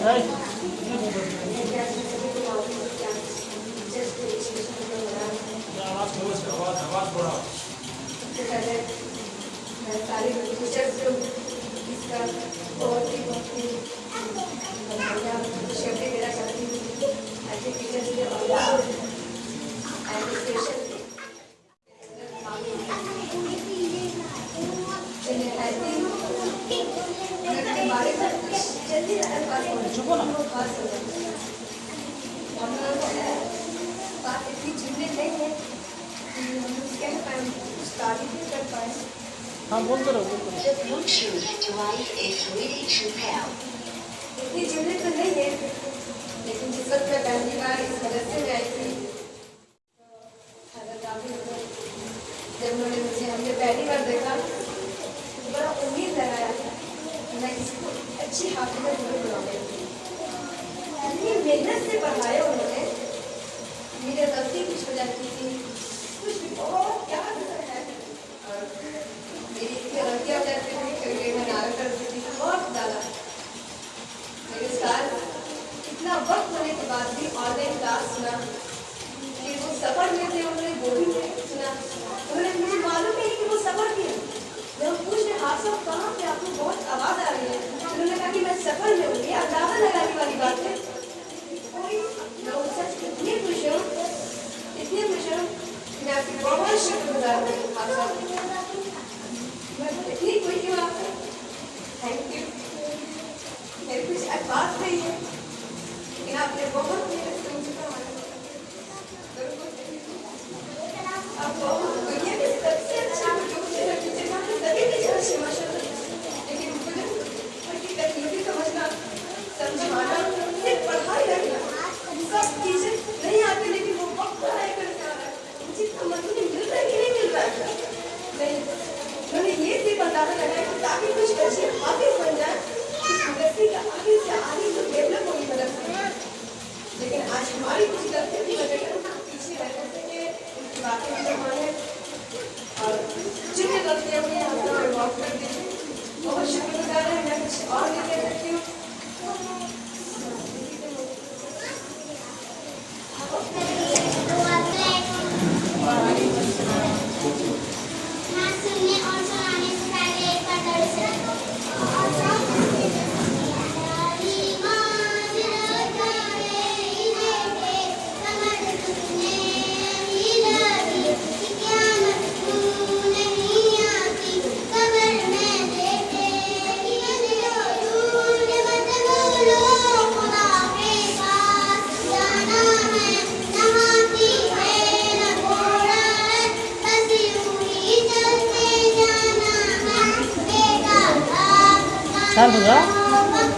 सारी टीचर्स जो इसका बहुत ही शेफ्टी देना चाहती हूँ। ऐसे टीचर्स के एडमिनिस्ट्रेशन जल्दी खास हो जाए। हम लोग बात इतनी चिंतित नहीं है कि हम लोग कह पाए, स्टार्ट नहीं कर पाए। हाँ बोलते रहो। The Bluetooth device is ready to pair. इतनी चिंतित तो नहीं है, लेकिन जिस वक्त मैं पहली बार इस मदरसे में आई थी, जब उन्होंने मुझे हमने पहली बार देखा तो बड़ा उम्मीद लगाया कि मैं इसको अच्छी हाफिज़ जरूर बनाऊंगी। इतनी मेहनत से पढ़ाया उन्होंने, मेरी गलती कुछ हो जाती थी, कुछ भी बहुत क्या है और मेरी इतनी गलतियाँ हो जाती थी, कभी मैं नारा करती थी बहुत ज़्यादा। मेरे साथ इतना वक्त होने के बाद भी ऑनलाइन क्लास सुना, फिर वो सफ़र में थे, उन्होंने बोर्डिंग में सुना, उन्होंने मुझे मालूम नहीं कि वो सफ़र थी। जब हम पूछ रहे हाथ सब कहाँ पे, आपको बहुत आवाज़ आ रही है, उन्होंने कहा कि मैं सफ़र में हूँ। ये अंदाज़ा लगाने वाली बात है। मैं उनसे इतनी खुश हूँ, इतनी खुश हूँ, मैं आपकी बहुत शुक्रगुजार हूँ। आप सब मैं इतनी खुश हूँ आपको। Thank you. मेरे कुछ अल्फाज नहीं है, लेकिन आपने बहुत मेहनत से मुझे पढ़ाया। आप बहुत दुनिया के सबसे अच्छे टीचर मानते, सभी टीचर अच्छे माशाल्लाह, लेकिन मुझे उनकी तकलीफें समझना, समझाना, सिर्फ पढ़ाई रखना, सब टीचर नहीं आते, लेकिन वो बहुत पढ़ाई करके आ रहा है। मुझे समझ में मिल रहा है कि नहीं मिल रहा है नहीं। उन्होंने ये भी बताना लगाया कि ताकि कुछ बच्चे हाफिज़ बन जाए, मदरसे का आगे से आगे तो डेवलप होगी मदरसा। लेकिन आज हमारी कुछ गलतियों की वजह से पीछे रह जाते हैं, उनकी बातें नहीं माने और जितनी गलतियाँ हुई हम लोग माफ कर दीजिए। बहुत शुक्रगुजार है। मैं कुछ और नहीं कह सकती हूँ। साल हो गया।